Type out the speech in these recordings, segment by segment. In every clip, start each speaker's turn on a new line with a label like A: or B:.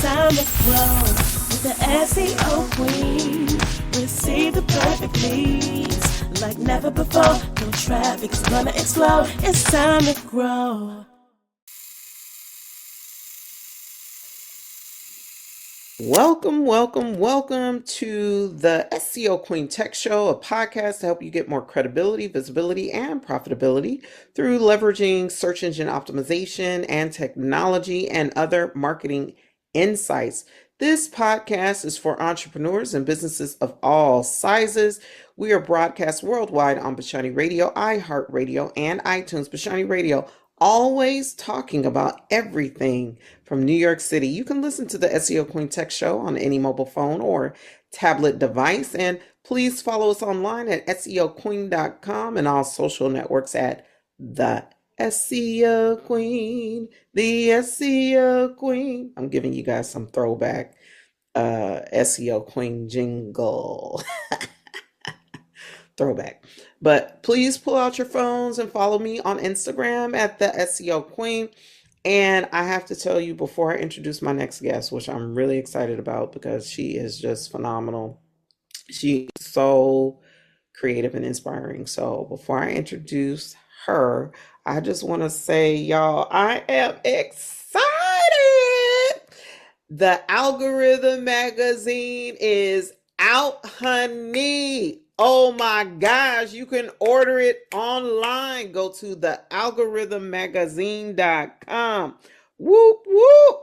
A: time to grow with the SEO Queen. Receive the perfect leads like never before. No traffic is gonna explode. It's time to grow.
B: Welcome to the SEO Queen Tech Show, a podcast to help you get more credibility, visibility, and profitability through leveraging search engine optimization and technology and other marketing insights. This podcast is for entrepreneurs and businesses of all sizes. We are broadcast worldwide on Bashani Radio, iHeartRadio, and iTunes. Bashani Radio, always talking about everything from New York City. You can listen to the SEO Queen Tech Show on any mobile phone or tablet device. And please follow us online at SEOQueen.com and all social networks at the SEO Queen, the SEO Queen. I'm giving you guys some throwback SEO Queen jingle. Throwback. But please pull out your phones and follow me on Instagram at the SEO Queen. And I have to tell you before I introduce my next guest, which I'm really excited about because she is just phenomenal. She is so creative and inspiring. So before I introduce her, I just want to say, y'all, I am excited. The Algorithm magazine is out, honey. Oh my gosh, you can order it online. Go to thealgorithmmagazine.com. Whoop, whoop.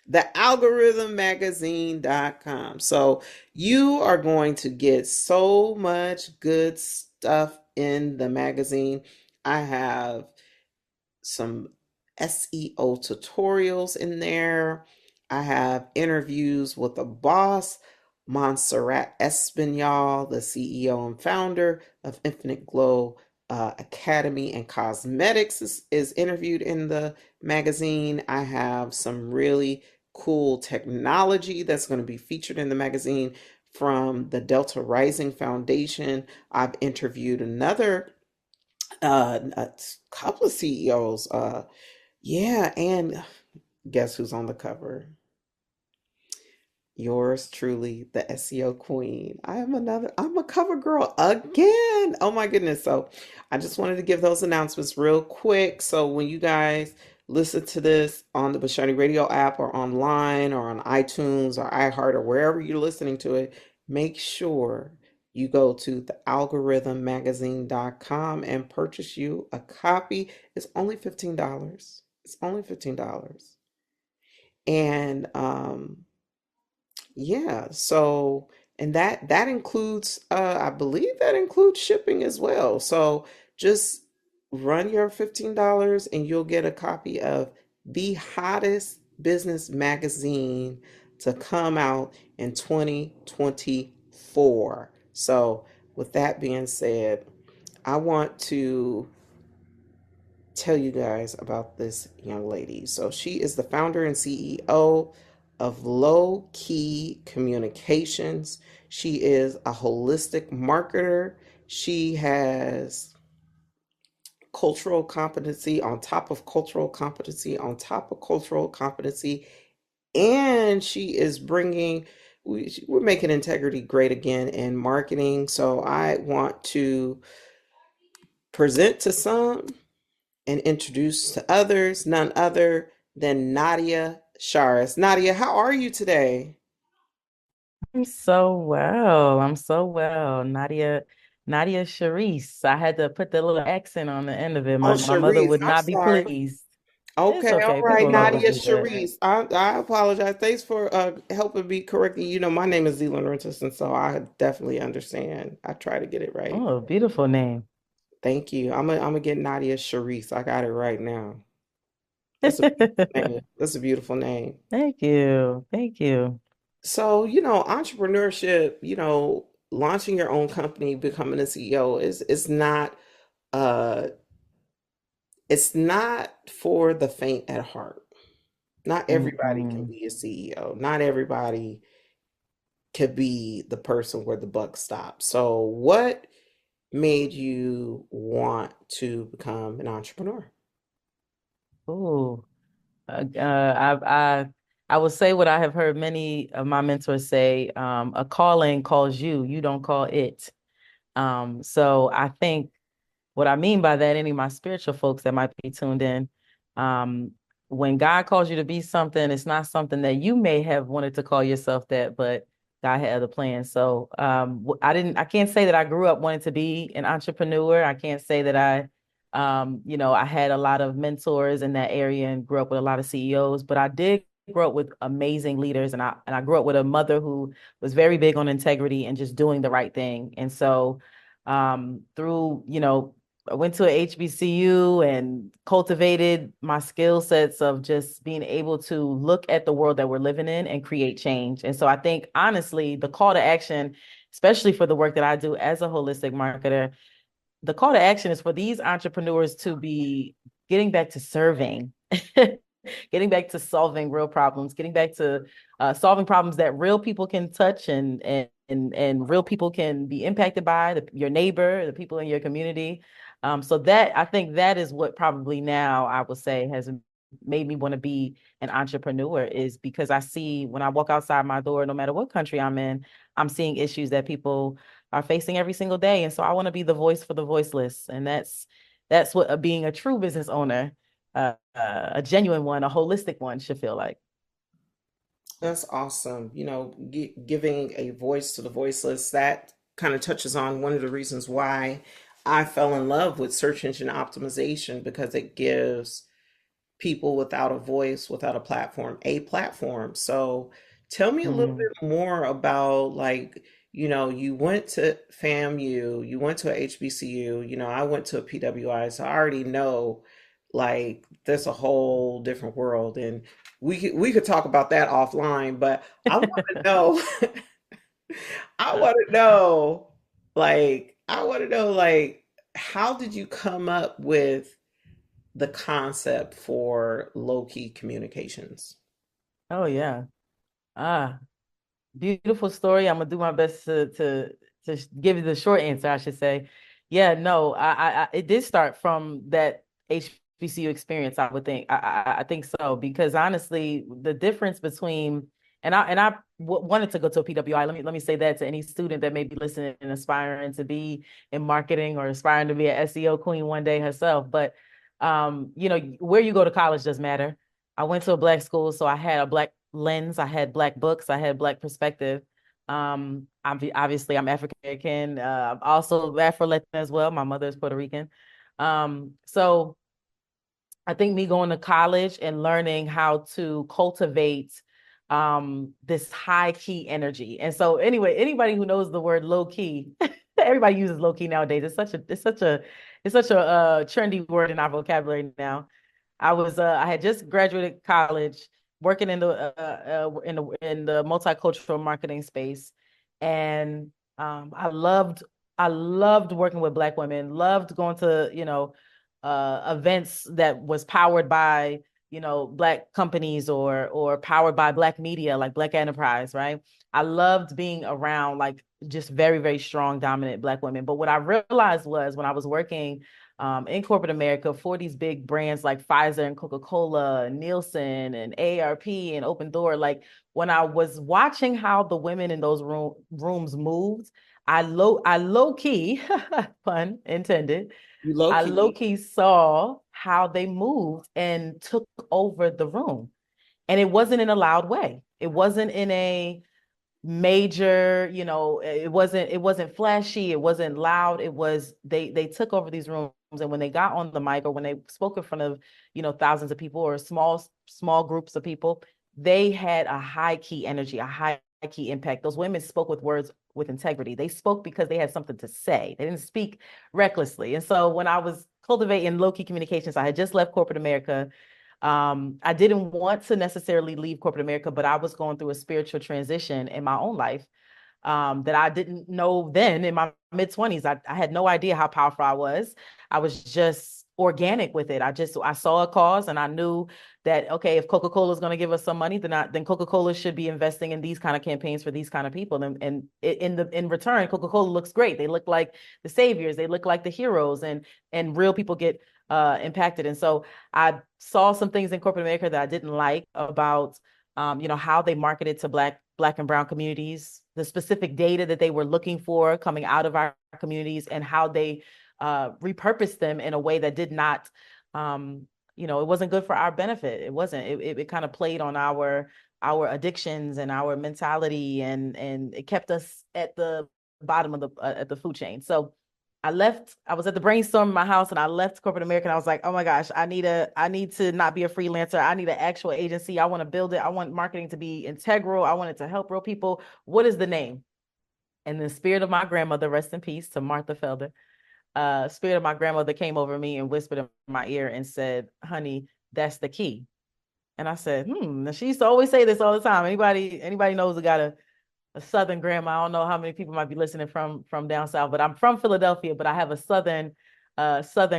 B: Thealgorithmmagazine.com. So you are going to get so much good stuff in the magazine. I have some SEO tutorials in there. I have interviews with the boss, Montserrat Espinal, the CEO and founder of Infinite Glow Academy and Cosmetics, is interviewed in the magazine. I have some really cool technology that's going to be featured in the magazine from the Delta Rising Foundation. I've interviewed a couple of CEOs. And guess who's on the cover? Yours truly, the SEO Queen. I'm a cover girl again. Oh my goodness. So I just wanted to give those announcements real quick. So when you guys listen to this on the Bashani Radio app or online or on iTunes or iHeart or wherever you're listening to it, make sure you go to thealgorithmmagazine.com and purchase you a copy. It's only $15. It's only $15. And so and that includes I believe that includes shipping as well. So just run your $15 and you'll get a copy of the hottest business magazine to come out in 2024. So with that being said, I want to tell you guys about this young lady. So she is the founder and CEO of Low Key Communications. She is a holistic marketer. She has cultural competency on top of cultural competency on top of cultural competency. And she is we're making integrity great again in marketing. So I want to present to some and introduce to others, none other than Nadia Sharis. Nadia, how are you today?
C: I'm so well. I'm so well. Nadia Sharis. I had to put the little accent on the end of it.
B: Oh,
C: My mother
B: Sharice,
C: would
B: I'm
C: not be
B: sorry.
C: pleased. It's
B: Okay, all
C: okay.
B: right,
C: People always
B: Nadia
C: do that.
B: Sharis. I apologize. Thanks for helping me correctly. You know, my name is Zealand Renterson, so I definitely understand. I try to get it right.
C: Oh, beautiful name.
B: Thank you. I'm gonna get Nadia Sharis. I got it right now. That's a beautiful name. That's a beautiful name.
C: Thank you. Thank you.
B: So, entrepreneurship, launching your own company, becoming a CEO is not uh it's not for the faint at heart. Not everybody can
C: Mm-mm.
B: be a CEO. Not everybody could be the person where the buck stops. So, what made you want to become an entrepreneur?
C: Ooh. I I will say what I have heard many of my mentors say, a calling calls you, you don't call it. So I think what I mean by that, any of my spiritual folks that might be tuned in, um, when God calls you to be something, it's not something that you may have wanted to call yourself that, but God had other plans. So I can't say that I grew up wanting to be an entrepreneur. I can't say that I had a lot of mentors in that area and grew up with a lot of CEOs, but I did grow up with amazing leaders, and I grew up with a mother who was very big on integrity and just doing the right thing. And so through, I went to a HBCU and cultivated my skill sets of just being able to look at the world that we're living in and create change. And so I think honestly, the call to action, especially for the work that I do as a holistic marketer, the call to action is for these entrepreneurs to be getting back to serving, getting back to solving real problems, getting back to solving problems that real people can touch and real people can be impacted by, your neighbor, the people in your community. So that I think that is what probably now I would say has made me want to be an entrepreneur, is because I see when I walk outside my door, no matter what country I'm in, I'm seeing issues that people are facing every single day. And so I want to be the voice for the voiceless. And that's what being a true business owner, a genuine one, a holistic one should feel like.
B: That's awesome. Giving a voice to the voiceless, that kind of touches on one of the reasons why I fell in love with search engine optimization, because it gives people without a voice, without a platform. So tell me a little
C: Mhm.
B: bit more about, like, you went to FAMU, you went to a HBCU, I went to a PWI, so I already know, like, there's a whole different world, and we could talk about that offline, but I want to know, I want to know, like, how did you come up with the concept for low key communications?
C: Oh yeah. Ah, beautiful story. I'm gonna do my best to give you the short answer, I should say. Yeah, no, it did start from that HBCU experience, I would think. I think so, because honestly, the difference between wanted to go to a PWI. Let me say that to any student that may be listening and aspiring to be in marketing or aspiring to be an SEO queen one day herself. But where you go to college does matter. I went to a Black school, so I had a Black lens, I had Black books, I had Black perspective. Obviously I'm African American, I'm also Afro-Latin as well. My mother is Puerto Rican. So I think me going to college and learning how to cultivate this high key energy. And so anyway, anybody who knows the word low key, everybody uses low key nowadays. It's such a trendy word in our vocabulary now. I had just graduated college, working in the multicultural marketing space, and I loved working with Black women. Loved going to events that was powered by Black companies or powered by Black media, like Black Enterprise, right? I loved being around like just very, very strong, dominant Black women. But what I realized was when I was working in corporate America for these big brands like Pfizer and Coca-Cola and Nielsen and AARP and Open Door, like when I was watching how the women in those rooms moved, I low key, pun intended,
B: You low
C: I low
B: key.
C: key saw how they moved and took over the room. And it wasn't in a loud way. It wasn't in a major, it wasn't flashy, it wasn't loud. It was they took over these rooms, and when they got on the mic or when they spoke in front of, thousands of people or small groups of people, they had a high key energy, a high key impact. Those women spoke with words with integrity. They spoke because they had something to say. They didn't speak recklessly. And so when I was cultivating low key communications, I had just left corporate America. I didn't want to necessarily leave corporate America, but I was going through a spiritual transition in my own life that I didn't know then in my mid 20s. I had no idea how powerful I was. I was just organic with it. I saw a cause and I knew that, okay, if Coca-Cola is going to give us some money, then Coca-Cola should be investing in these kind of campaigns for these kind of people. And in return, Coca-Cola looks great. They look like the saviors. They look like the heroes, and real people get impacted. And so I saw some things in corporate America that I didn't like about how they marketed to Black and brown communities, the specific data that they were looking for coming out of our communities, and how they repurposed them in a way that did not, it wasn't good for our benefit. It wasn't. It kind of played on our addictions and our mentality, and it kept us at the bottom of the food chain. So I was at the brainstorm in my house, and I left corporate America, and I was like, oh my gosh, I need to not be a freelancer. I need an actual agency. I want to build it. I want marketing to be integral. I want it to help real people. What is the name? And the spirit of my grandmother, rest in peace to Martha Felder, spirit of my grandmother came over me and whispered in my ear and said, honey, that's the key. And I said, Now, she used to always say this all the time. Anybody knows who got a Southern grandma? I don't know how many people might be listening from down south, but I'm from Philadelphia, but I have a Southern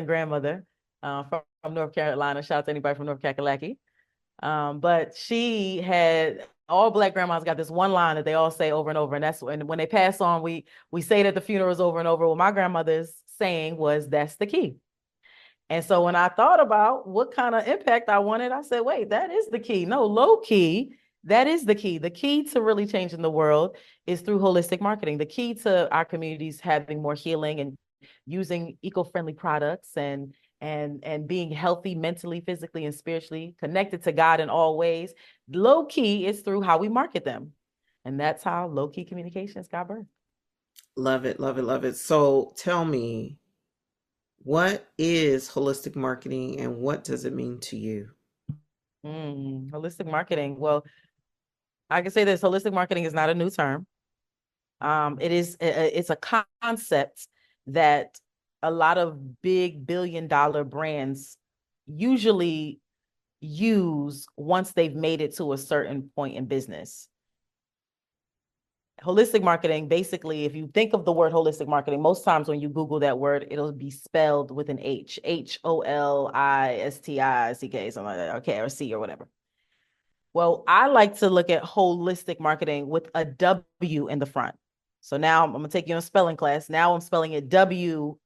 C: grandmother from North Carolina. Shout out to anybody from North Kakalaki. But she had, all Black grandmas got this one line that they all say over and over, and that's when they pass on, we say it at the funerals over and over. Well, my grandmother's saying was, that's the key. And so when I thought about what kind of impact I wanted, I said, wait, that is the key. No, low key, that is the key. The key to really changing the world is through holistic marketing. The key to our communities having more healing and using eco-friendly products and being healthy mentally, physically, and spiritually, connected to God in all ways. Low key is through how we market them. And that's how low key communications got birthed.
B: Love it, love it, love it. So tell me, what is holistic marketing and what does it mean to you?
C: Holistic marketing. Well, I can say this: holistic marketing is not a new term. It's a concept that a lot of big billion-dollar brands usually use once they've made it to a certain point in business. Holistic marketing, basically, if you think of the word holistic marketing, most times when you Google that word, it'll be spelled with an H, HOLISTICK, something like that, okay, or C or whatever. Well, I like to look at holistic marketing with a W in the front. So now I'm going to take you in a spelling class. Now I'm spelling it WHOLISTIC.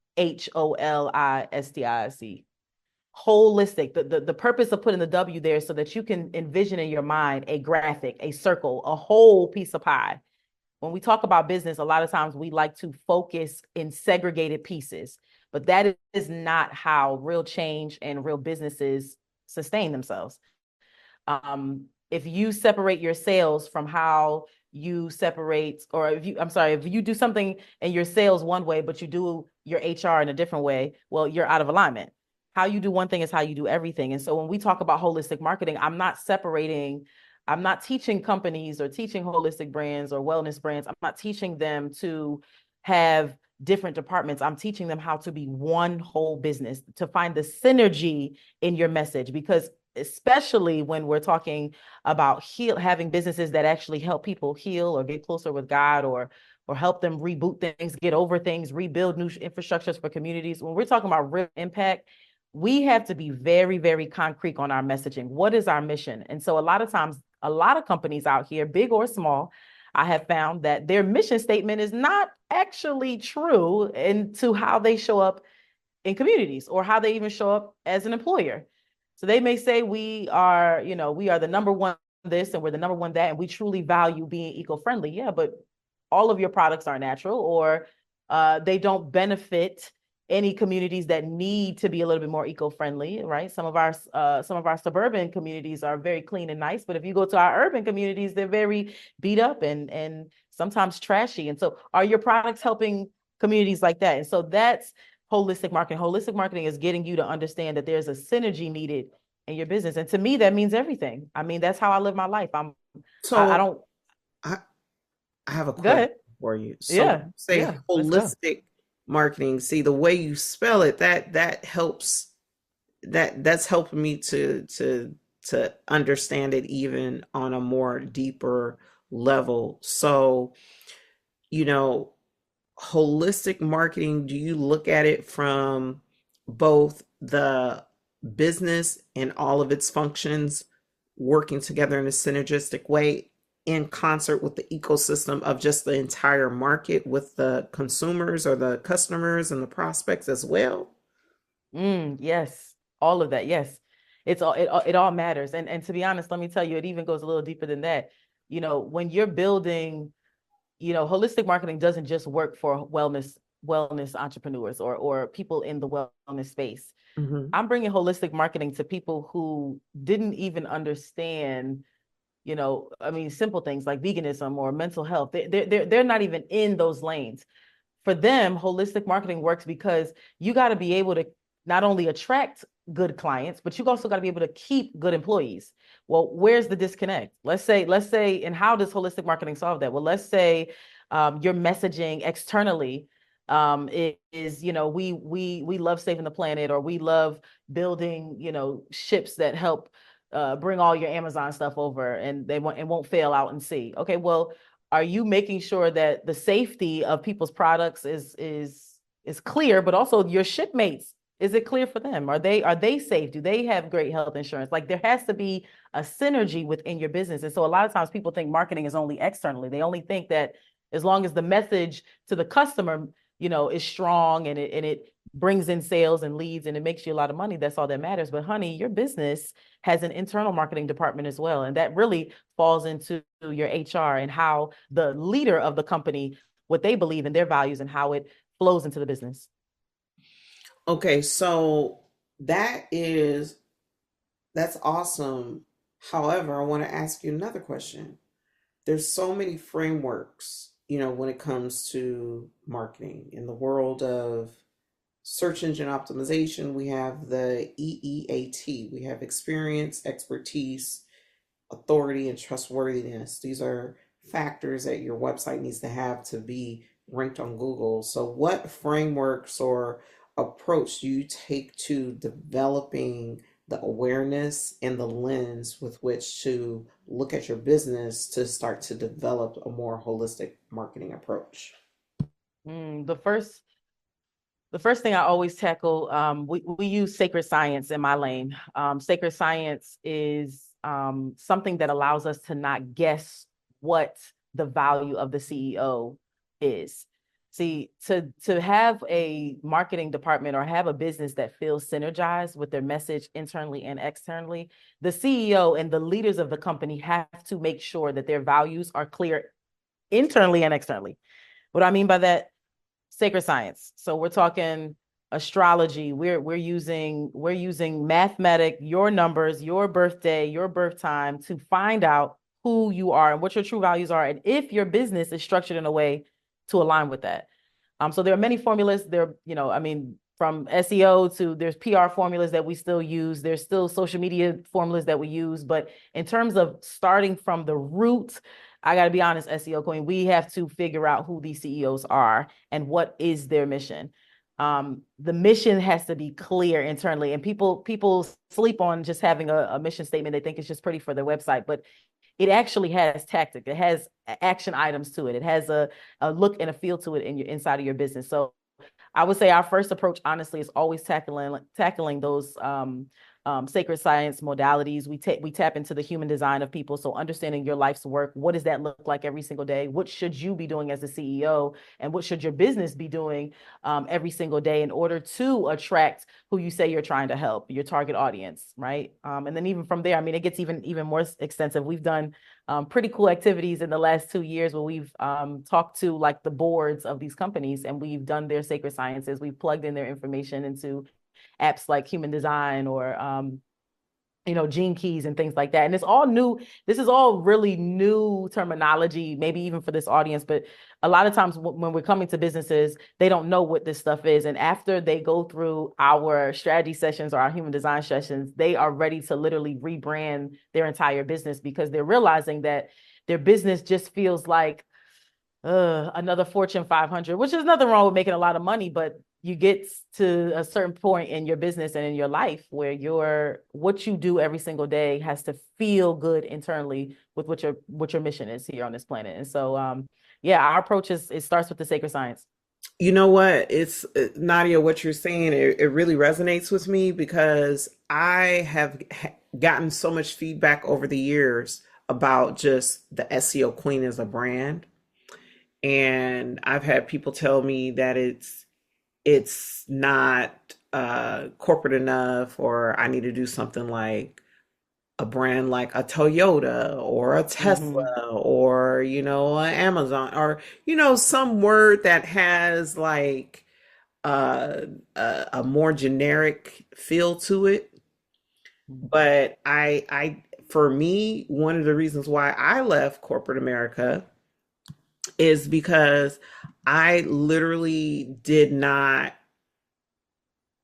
C: Holistic. The purpose of putting the W there is so that you can envision in your mind a graphic, a circle, a whole piece of pie. When we talk about business, a lot of times we like to focus in segregated pieces, but that is not how real change and real businesses sustain themselves. If you separate your sales from how you separate, or if you do something in your sales one way, but you do your HR in a different way, well, you're out of alignment. How you do one thing is how you do everything. And so when we talk about holistic marketing, I'm not teaching companies or teaching holistic brands or wellness brands. I'm not teaching them to have different departments. I'm teaching them how to be one whole business, to find the synergy in your message, because especially when we're talking about having businesses that actually help people heal or get closer with God, or help them reboot things, get over things, rebuild new infrastructures for communities. When we're talking about real impact, we have to be very, very concrete on our messaging. What is our mission? And so a lot of times, a lot of companies out here, big or small, I have found that their mission statement is not actually true into how they show up in communities or how they even show up as an employer. So they may say we are the number one this and we're the number one that, and we truly value being eco-friendly. Yeah, but all of your products are natural, or they don't benefit any communities that need to be a little bit more eco-friendly, right? Some of our suburban communities are very clean and nice, but if you go to our urban communities, they're very beat up and sometimes trashy. And so are your products helping communities like that? And so that's holistic marketing. Holistic marketing is getting you to understand that there's a synergy needed in your business. And to me, that means everything. I mean, that's how I live my life. I
B: have a question for you. So holistic marketing, see the way you spell it, that helps, that's helping me to understand it even on a more deeper level. So, holistic marketing, do you look at it from both the business and all of its functions working together in a synergistic way in concert with the ecosystem of just the entire market, with the consumers or the customers and the prospects as well?
C: Yes, all of that. Yes. it all matters. And to be honest, let me tell you, it even goes a little deeper than that. When you're building, holistic marketing doesn't just work for wellness entrepreneurs or people in the wellness space.
B: Mm-hmm.
C: I'm bringing holistic marketing to people who didn't even understand, simple things like veganism or mental health. They're not even in those lanes. For them, holistic marketing works because you got to be able to not only attract good clients, but you also got to be able to keep good employees. Well, where's the disconnect? Let's say, and how does holistic marketing solve that? Well, let's say your messaging externally is, we love saving the planet, or we love building, ships that help bring all your Amazon stuff over, and they won't fail out in sea. Okay, well, are you making sure that the safety of people's products is clear, but also your shipmates, is it clear for them? Are they safe? Do they have great health insurance? Like, there has to be a synergy within your business. And so a lot of times people think marketing is only externally. They only think that as long as the message to the customer, is strong, and it brings in sales and leads and it makes you a lot of money, that's all that matters. But honey, your business has an internal marketing department as well. And that really falls into your HR and how the leader of the company, what they believe in, their values, and how it flows into the business.
B: Okay, so that's awesome. However, I want to ask you another question. There's so many frameworks, when it comes to marketing. In the world of search engine optimization, we have the EEAT. We have experience, expertise, authority, and trustworthiness. These are factors that your website needs to have to be ranked on Google. So what frameworks or approach do you take to developing the awareness and the lens with which to look at your business to start to develop a more holistic marketing approach?
C: The first thing I always tackle, we use sacred science in my lane. Sacred science is something that allows us to not guess what the value of the CEO is. See, to have a marketing department or have a business that feels synergized with their message internally and externally, the CEO and the leaders of the company have to make sure that their values are clear internally and externally. What I mean by that, sacred science. So we're talking astrology. We're using mathematic, your numbers, your birthday, your birth time, to find out who you are and what your true values are, and if your business is structured in a way to align with that. So there are many formulas there, from SEO to there's PR formulas that we still use. There's still social media formulas that we use. But in terms of starting from the root, I got to be honest, SEO Queen, we have to figure out who these CEOs are and what is their mission. The mission has to be clear internally, and people sleep on just having a mission statement. They think it's just pretty for their website, but it actually has tactic. It has action items to it. It has a look and a feel to it inside of your business. So I would say our first approach, honestly, is always tackling those sacred science modalities. We tap into the human design of people. So understanding your life's work, what does that look like every single day? What should you be doing as a CEO, and what should your business be doing every single day in order to attract who you say you're trying to help, your target audience, right? And then even from there, it gets even more extensive. We've done pretty cool activities in the last 2 years where we've talked to like the boards of these companies, and we've done their sacred sciences. We've plugged in their information into apps like Human Design or Gene Keys and things like that. And it's all new. This is all really new terminology, maybe even for this audience. But a lot of times when we're coming to businesses, they don't know what this stuff is. And after they go through our strategy sessions or our human design sessions, they are ready to literally rebrand their entire business, because they're realizing that their business just feels like another Fortune 500, which is nothing wrong with making a lot of money, but you get to a certain point in your business and in your life where what you do every single day has to feel good internally with what your mission is here on this planet. And so, our approach it starts with the sacred science.
B: You know what? It's Nadia, what you're saying, it really resonates with me, because I have gotten so much feedback over the years about just the SEO Queen as a brand. And I've had people tell me that it's not corporate enough, or I need to do something like a brand like a Toyota or a
C: Mm-hmm.
B: Tesla or, a Amazon, or, some word that has like uh, a more generic feel to it. But for me, one of the reasons why I left corporate America is because I literally did not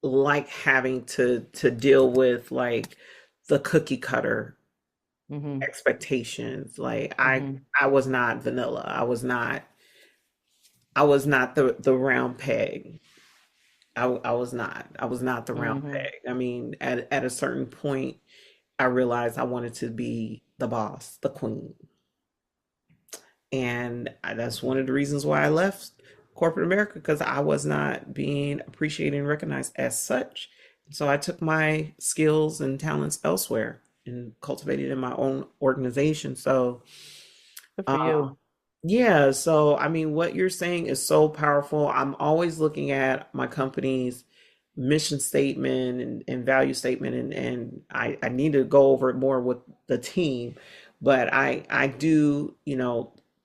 B: like having to deal with like the cookie cutter
C: Mm-hmm.
B: expectations. Like
C: Mm-hmm.
B: I was not vanilla. I was not the round peg. I was not. I was not the round
C: Mm-hmm.
B: peg. I mean, at a certain point, I realized I wanted to be the boss, the queen. And that's one of the reasons why I left corporate America, because I was not being appreciated and recognized as such. So I took my skills and talents elsewhere and cultivated in my own organization. So,
C: Good for
B: uh,
C: you.
B: yeah, so I mean, what you're saying is so powerful. I'm always looking at my company's mission statement and value statement, and I need to go over it more with the team, but I do,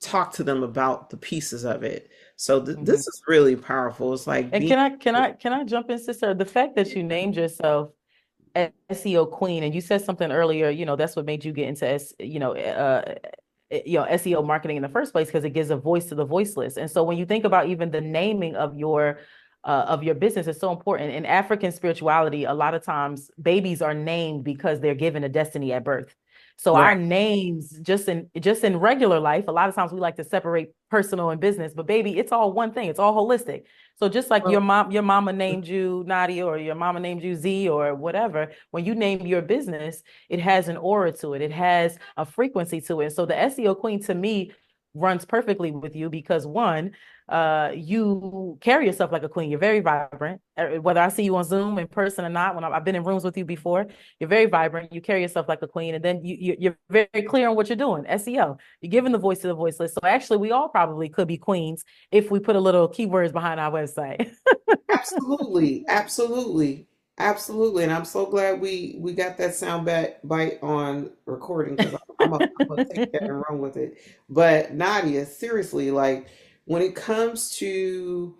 B: talk to them about the pieces of it. So this
C: Mm-hmm.
B: is really powerful. It's like
C: And
B: being
C: can I jump in, sister? The fact that you named yourself SEO Queen, and you said something earlier, that's what made you get into SEO marketing in the first place, because it gives a voice to the voiceless. And so when you think about even the naming of your business is so important. In African spirituality, a lot of times babies are named because they're given a destiny at birth. So
B: right.
C: our names, just in regular life, a lot of times we like to separate personal and business, but baby, it's all one thing. It's all holistic. So just like
B: Well,
C: your mama named you Nadia, or your mama named you Z, or whatever, when you name your business, it has an aura to it. It has a frequency to it. So the SEO Queen, to me, runs perfectly with you because, one, you carry yourself like a queen. You're very vibrant. Whether I see you on Zoom in person or not, when I've been in rooms with you before, you're very vibrant. You carry yourself like a queen, and then you're very clear on what you're doing. SEO. You're giving the voice to the voiceless. So actually, we all probably could be queens if we put a little keywords behind our website.
B: absolutely, absolutely, absolutely, and I'm so glad we got that bite on recording, because I'm gonna take that and run with it. But Nadia, seriously, like when it comes to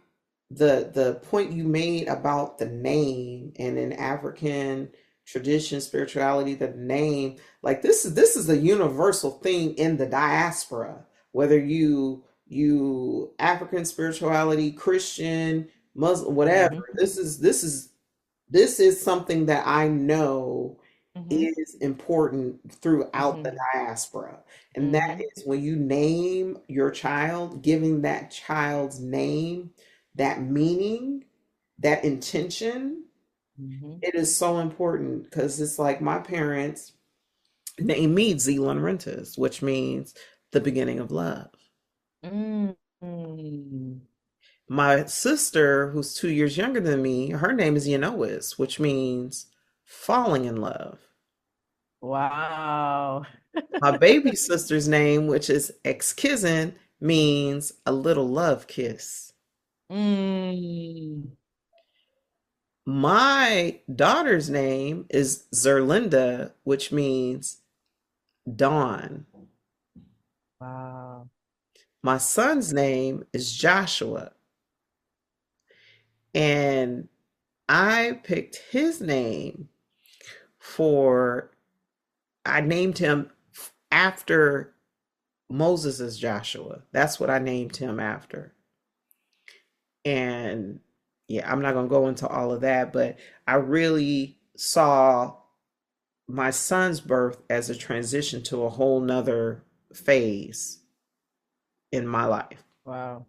B: the point you made about the name, and in African tradition, spirituality, the name, like this is a universal thing in the diaspora, whether you African spirituality, Christian, Muslim, whatever.
C: Hmm.
B: This is something that I know
C: Hmm.
B: is important throughout the
C: Hmm.
B: diaspora. And that
C: Hmm.
B: is when you name your child, giving that child's name, that meaning, that intention,
C: Hmm.
B: it is so important, because it's like my parents named me Zealand Rentas, which means the beginning of love.
C: Mm.
B: My sister, who's 2 years younger than me, her name is Yanois, which means falling in love.
C: Wow.
B: My baby sister's name, which is Exkizen, means a little love kiss.
C: Mm.
B: My daughter's name is Zerlinda, which means dawn.
C: Wow.
B: My son's name is Joshua, and I picked his name for, I named him after Moses' Joshua. That's what I named him after. And yeah, I'm not going to go into all of that, but I really saw my son's birth as a transition to a whole nother phase in my life.
C: Wow.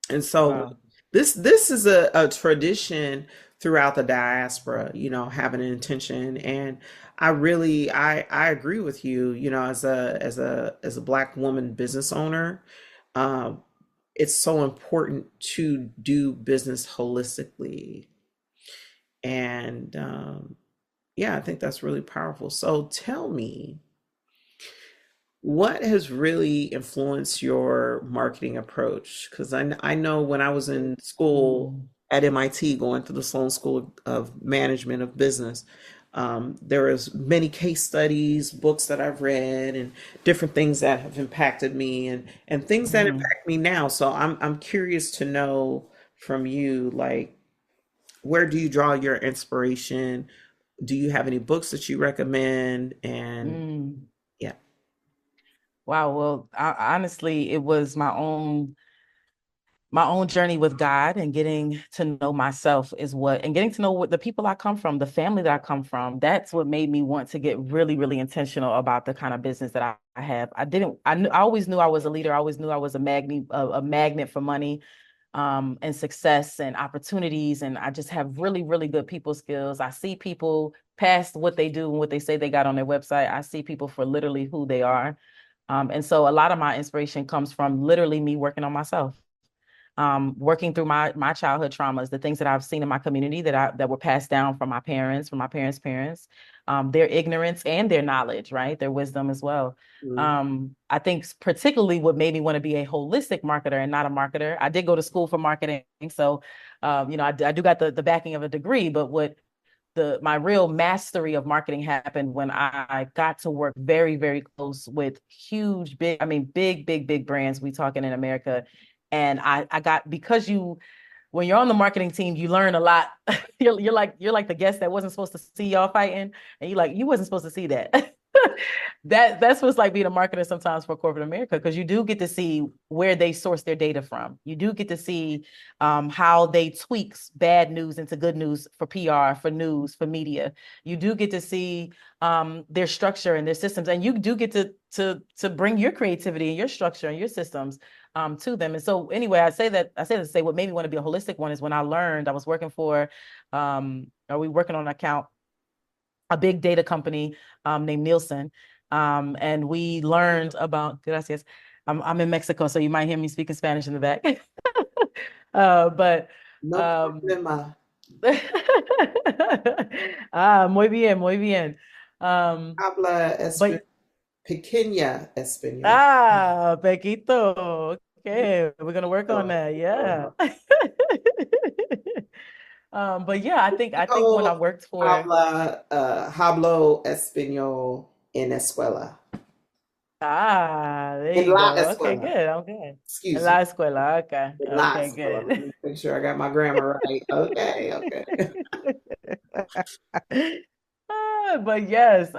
B: And so
C: Wow.
B: this is a tradition throughout the diaspora, having an intention. And I agree with you, as a black woman business owner, um, it's so important to do business holistically. And yeah, I think that's really powerful. So tell me, what has really influenced your marketing approach? Because I know when I was in school,
C: Mm.
B: at MIT, going through the Sloan School of Management of Business. There is many case studies, books that I've read, and different things that have impacted me, and things that
C: Mhm.
B: impact me now. So I'm curious to know from you, like, where do you draw your inspiration? Do you have any books that you recommend? And
C: Mm.
B: yeah.
C: Wow. Well, honestly, it was my own journey with God and getting to know myself is what, and getting to know what the people I come from, the family that I come from. That's what made me want to get really, really intentional about the kind of business that I have. I always knew I was a leader. I always knew I was a magnet for money, and success and opportunities. And I just have really, really good people skills. I see people past what they do and what they say they got on their website. I see people for literally who they are. And so a lot of my inspiration comes from literally me working on myself, working through my childhood traumas, the things that I've seen in my community that were passed down from my parents' parents, their ignorance and their knowledge, right? Their wisdom as well.
B: Mhm.
C: I think particularly what made me want to be a holistic marketer and not a marketer. I did go to school for marketing, so I do got the backing of a degree, but what my real mastery of marketing happened when I got to work very, very close with huge, big, I mean, big, big, big brands. We talking in America. And I got, because when you're on the marketing team, you learn a lot. You're like the guest that wasn't supposed to see y'all fighting. And you wasn't supposed to see that. That's what's like being a marketer sometimes for corporate America, because you do get to see where they source their data from. You do get to see how they tweaks bad news into good news for PR, for news, for media. You do get to see their structure and their systems, and you do get to bring your creativity and your structure and your systems to them. And so anyway, I say that to say what made me want to be a holistic one is when I learned I was working for are we working on an account, a big data company named Nielsen. And we learned about, gracias. I'm in Mexico, so you might hear me speaking Spanish in the back. But
B: No
C: um,
B: problema.
C: muy bien, muy bien. Um,
B: Habla
C: but
B: pequeña español.
C: Pequito. Okay, we're gonna work on that. Yeah. But yeah, I think when I
B: Yo
C: worked for
B: hablo español en escuela.
C: there
B: En
C: you
B: la
C: go. Okay,
B: escuela.
C: good. Okay. En
B: Excuse me.
C: la escuela. Okay.
B: En la
C: Okay,
B: escuela. Let
C: good.
B: me make sure I got my grammar right. Okay, okay.
C: But yes,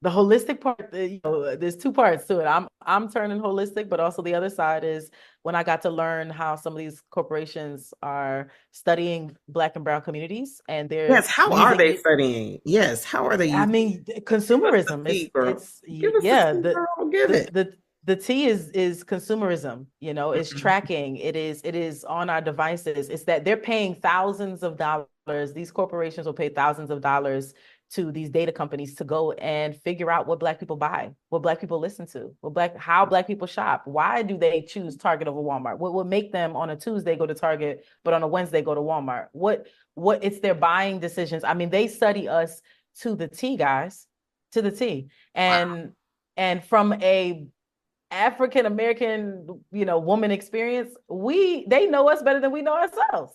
C: the holistic part, there's two parts to it. I'm turning holistic, but also the other side is when I got to learn how some of these corporations are studying Black and Brown communities, and they're
B: Yes, how are
C: using
B: they
C: it.
B: studying? Yes, how are they
C: I
B: using?
C: mean,
B: Give us the
C: consumerism.
B: tea, girl. Give us the
C: Yeah,
B: tea, girl. Give
C: the
B: it.
C: the the T is consumerism, it's
B: Mhm.
C: tracking, it is on our devices. It's that they're paying thousands of dollars. These corporations will pay thousands of dollars to these data companies to go and figure out what Black people buy, what Black people listen to, how Black people shop. Why do they choose Target over Walmart? What would make them on a Tuesday go to Target, but on a Wednesday go to Walmart? What it's their buying decisions. I mean, they study us to the T, guys, to the T. And from a African American, woman experience, they know us better than we know ourselves.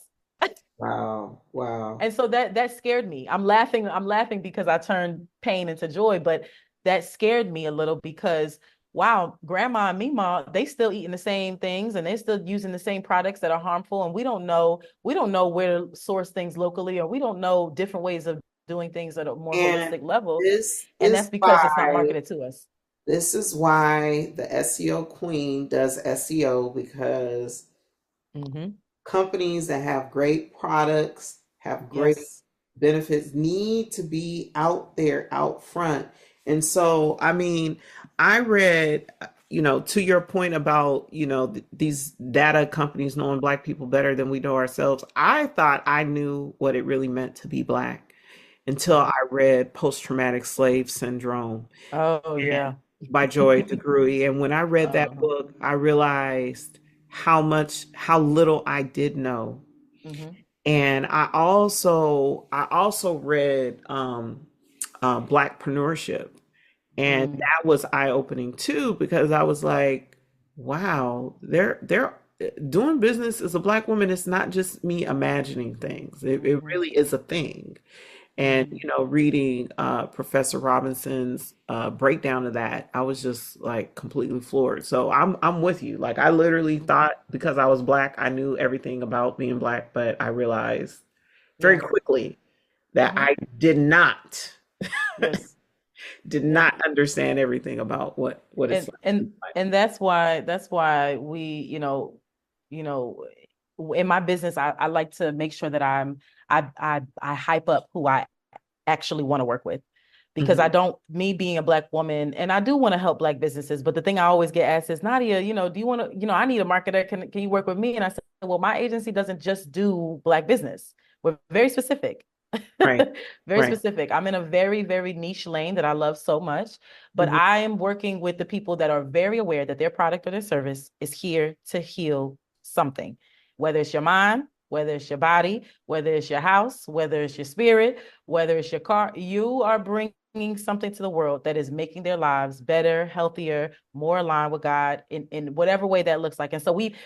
B: Wow, wow.
C: And so that scared me. I'm laughing because I turned pain into joy, but that scared me a little because wow, grandma and Mima, they still eating the same things and they're still using the same products that are harmful. And we don't know where to source things locally, or we don't know different ways of doing things at a more
B: And
C: holistic level.
B: this
C: And
B: is
C: that's because it's not
B: why
C: marketed to us.
B: this is why the SEO Queen does SEO, because
C: Mm-hmm.
B: companies that have great products, have great
C: Yes.
B: benefits, need to be out there, out front. And so, I mean, I read, to your point about, these data companies knowing Black people better than we know ourselves. I thought I knew what it really meant to be Black until I read Post Traumatic Slave Syndrome
C: Oh yeah.
B: by Joy DeGruy. And when I read that
C: Uh-huh.
B: book, I realized how little I did know.
C: Mm-hmm.
B: And I also read Blackpreneurship, and
C: Mm.
B: that was eye opening too, because I was like, wow, there doing business as a Black woman, it's not just me imagining things. It
C: Mhm.
B: really is a thing. And,
C: Mhm.
B: reading Professor Robinson's breakdown of that, I was just like completely floored. So I'm with you. Like I literally
C: Mhm.
B: thought because I was Black, I knew everything about being Black, but I realized very
C: Yes.
B: quickly that
C: Mhm.
B: I
C: Yes.
B: did
C: Yes.
B: not understand everything about what it's
C: and
B: like to be
C: and
B: Black.
C: and that's why we, you know in my business, I like to make sure that I hype up who I actually want to work with, because
B: Hmm.
C: I don't, me being a Black woman, and I do want to help Black businesses, but the thing I always get asked is, Nadia, do you want to, I need a marketer, can you work with me? And I said, well, my agency doesn't just do Black business. We're very specific.
B: Right.
C: Very
B: Right.
C: specific. I'm in a very, very niche lane that I love so much, but
B: Hmm.
C: I am working with the people that are very aware that their product or their service is here to heal something, whether it's your mind, whether it's your body, whether it's your house, whether it's your spirit, whether it's your car. You are bringing something to the world that is making their lives better, healthier, more aligned with God in whatever way that looks like. And so we've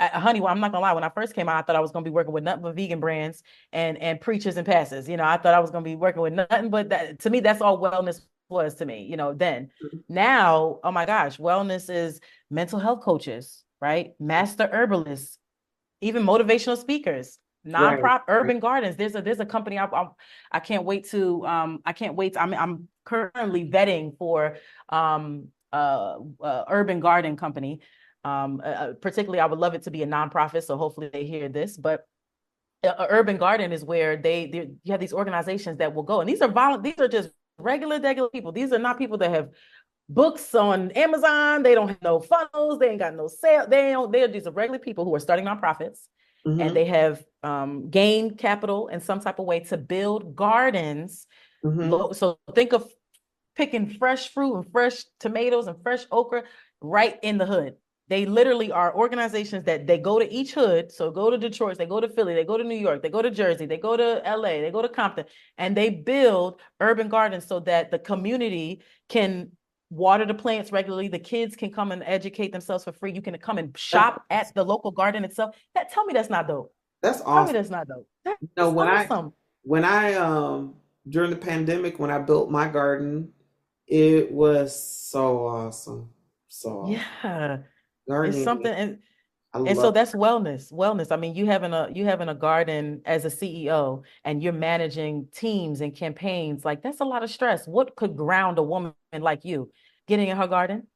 C: honey, well, I'm not gonna lie, when I first came out, I thought I was gonna be working with nothing but vegan brands and preachers and pastors. I thought I was gonna be working with nothing but that. To me, that's all wellness was to me, then. Now, oh my gosh, wellness is mental health coaches, right? Master herbalists, even motivational speakers,
B: Right.
C: nonprofit
B: Right.
C: urban gardens. There's a company I can't wait to I can't wait. I'm currently vetting for urban garden company. Particularly, I would love it to be a nonprofit, so hopefully they hear this. But a urban garden is where you have these organizations that will go, and these are just regular people. These are not people that have books on Amazon. They don't have no funnels. They ain't got no sale. They're these are regular people who are starting nonprofits, and
B: Hmm.
C: they have gained capital in some type of way to build gardens.
B: Hmm.
C: So think of picking fresh fruit and fresh tomatoes and fresh okra right in the hood. They literally are organizations that they go to each hood. So go to Detroit, they go to Philly, they go to New York, they go to Jersey, they go to LA, they go to Compton, and they build urban gardens so that the community can water the plants regularly. The kids can come and educate themselves for free. You can come and
B: That's
C: shop at the local garden itself. Tell me that's not dope.
B: that's
C: Tell me
B: awesome.
C: that's not dope.
B: No,
C: That's
B: when
C: awesome.
B: I during the pandemic when I built my garden, it was so awesome. So awesome.
C: Yeah. It's
B: Gardening,
C: something. And so
B: love
C: that's wellness. I mean, you having a garden as a CEO, and you're managing teams and campaigns. Like, that's a lot of stress. What could ground a woman like you getting in her garden?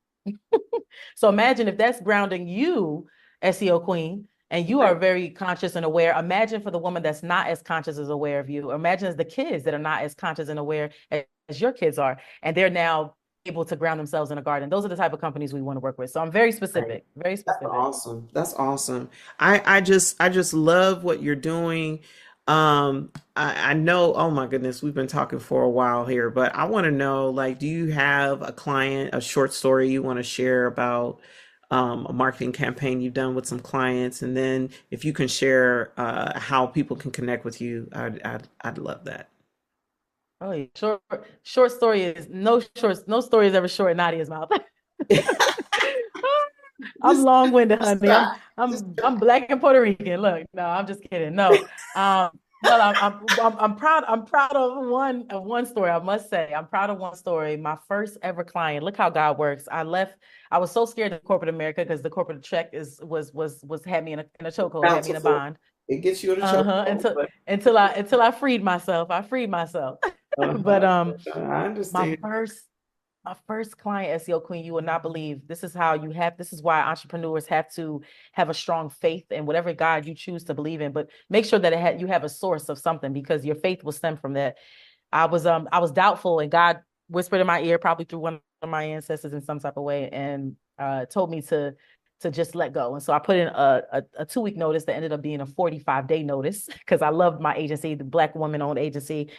C: So imagine if that's grounding you, SEO queen, and you are
B: gardening.
C: very conscious and aware. Imagine for the woman that's not as conscious as aware of you. Imagine as the kids that are not as conscious and aware as your kids are, and they're now able to ground themselves in a garden. Those are the type of companies we want to work with. So I'm very
B: Right.
C: specific, very
B: That's
C: specific.
B: awesome. That's awesome. I just love what you're doing. I know, oh my goodness, we've been talking for a while here, but I want to know, like, do you have a client, a short story you want to share about a marketing campaign you've done with some clients? And then if you can share how people can connect with you, I'd love that.
C: Oh, yeah. Short story is no story is ever short in Nadia's mouth. I'm
B: Just,
C: long-winded,
B: just
C: honey.
B: try. Just
C: I'm Black and Puerto Rican. Look, no, I'm just kidding. No, but I'm proud. I'm proud of one story. I must say, I'm proud of one story. My first ever client. Look how God works. I left. I was so scared of corporate America because the corporate check was had me in a chokehold, had me in a
B: bountiful.
C: bond.
B: It gets you in a
C: Uh-huh.
B: chokehold,
C: Until
B: but
C: until I freed myself. I freed myself. But
B: I
C: my
B: understand.
C: first my first client, SEO Queen, you will not believe. This is why entrepreneurs have to have a strong faith in whatever God you choose to believe in, but make sure that you have a source of something, because your faith will stem from that. I was doubtful, and God whispered in my ear, probably through one of my ancestors in some type of way, and told me to just let go. And so I put in a 2 week notice that ended up being a 45-day notice, because I loved my agency, the Black woman owned agency.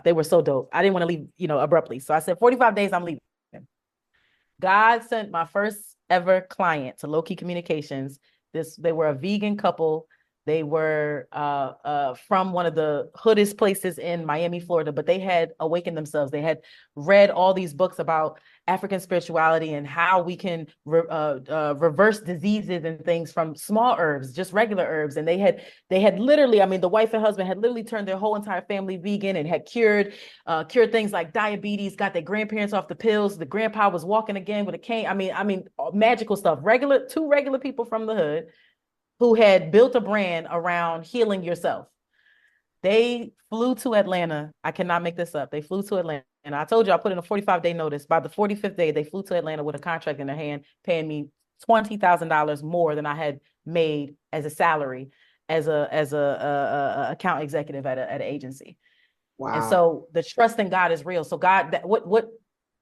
C: They were so dope. I didn't want to leave, abruptly. So I said 45 days, I'm leaving. God sent my first ever client to Low Key Communications. They were a vegan couple. They were from one of the hoodest places in Miami, Florida, but they had awakened themselves. They had read all these books about African spirituality and how we can reverse diseases and things from small herbs, just regular herbs. And they had literally, I mean, the wife and husband had literally turned their whole entire family vegan and had cured things like diabetes, got their grandparents off the pills. The grandpa was walking again with a cane. I mean, magical stuff. Two regular people from the hood who had built a brand around healing yourself. They flew to Atlanta. I cannot make this up. They flew to Atlanta. And I told you I put in a 45-day notice. By the 45th day, they flew to Atlanta with a contract in their hand, paying me $20,000 more than I had made as a salary as a account executive at an agency.
B: Wow.
C: And so the trust in God is real. So God,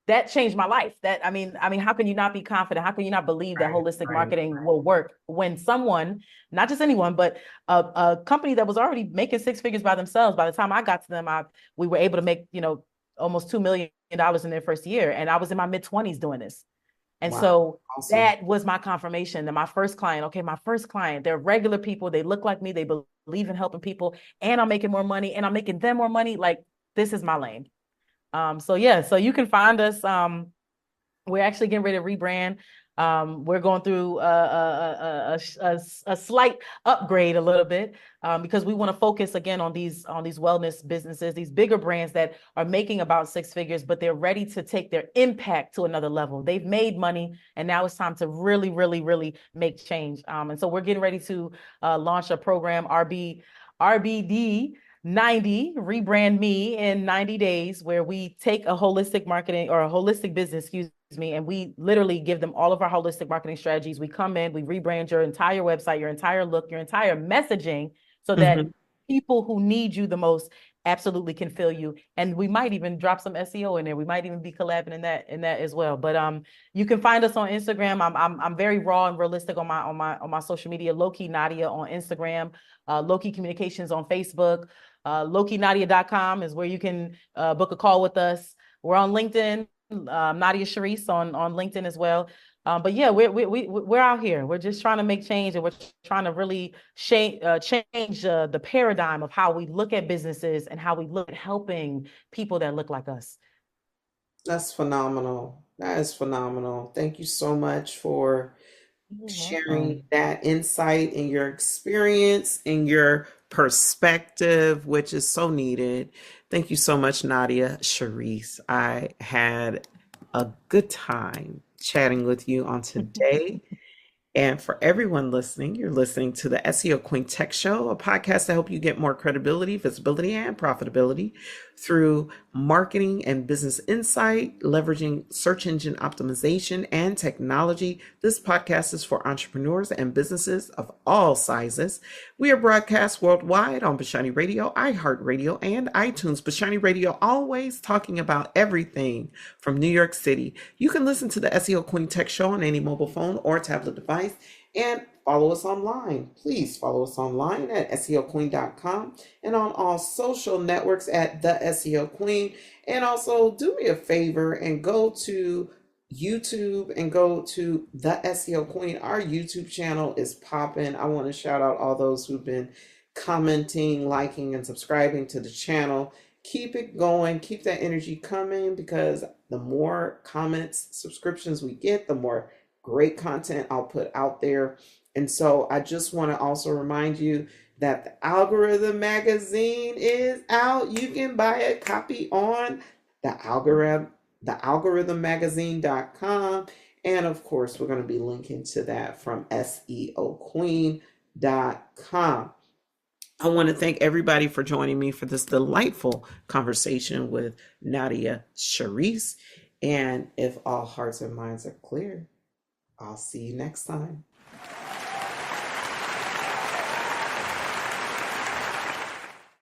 C: that changed my life. I mean, how can you not be confident? How can you not believe that holistic marketing will work when someone, not just anyone, but a company that was already making six figures by themselves, by the time I got to them, we were able to make, almost $2 million in their first year. And I was in my mid-20s doing this. And so awesome. That was my confirmation that my first client, they're regular people. They look like me. They believe in helping people, and I'm making more money, and I'm making them more money. Like, this is my lane. So you can find us. We're actually getting ready to rebrand. We're going through a slight upgrade a little bit because we want to focus again on these wellness businesses, these bigger brands that are making about six figures, but they're ready to take their impact to another level. They've made money, and now it's time to really, really, really make change. And so we're getting ready to launch a program, RBD 90, rebrand me in 90 days, where we take a holistic marketing or a holistic business, and we literally give them all of our holistic marketing strategies. We come in, we rebrand your entire website, your entire look, your entire messaging, so that people who need you the most absolutely can feel you. And we might even drop some SEO in there. We might even be collabing in that as well. But you can find us on Instagram. I'm very raw and realistic on my social media. Low-key Nadia on Instagram, Low-key Communications on Facebook. LowkeyNadia.com is where you can book a call with us. We're on LinkedIn, Nadia Sharis on LinkedIn as well. But yeah, we're out here. We're just trying to make change, and we're trying to really change the paradigm of how we look at businesses and how we look at helping people that look like us.
B: That's phenomenal. That is phenomenal. Thank you so much for sharing that insight and your experience and your perspective, which is so needed. Thank you so much, Nadia Sharis. I had a good time chatting with you on today. And for everyone listening, you're listening to the SEO Queen Tech Show, a podcast to help you get more credibility, visibility, and profitability through marketing and business insight, leveraging search engine optimization and technology. This podcast is for entrepreneurs and businesses of all sizes. We are broadcast worldwide on Bashani Radio, iHeartRadio, and iTunes. Bashani Radio, always talking about everything from New York City. You can listen to the SEO Queen Tech Show on any mobile phone or tablet device, and follow us online. Please follow us online at SEOqueen.com and on all social networks at The SEO Queen. And also do me a favor and go to YouTube and go to The SEO Queen. Our YouTube channel is popping. I want to shout out all those who've been commenting, liking, and subscribing to the channel. Keep it going. Keep that energy coming, because the more comments, subscriptions we get, the more great content I'll put out there. And so I just want to also remind you that the Algorithm magazine is out. You can buy a copy on thealgorithm.com. And of course, we're going to be linking to that from SEOqueen.com. I want to thank everybody for joining me for this delightful conversation with Nadia Sharis. And if all hearts and minds are clear, I'll see you next time.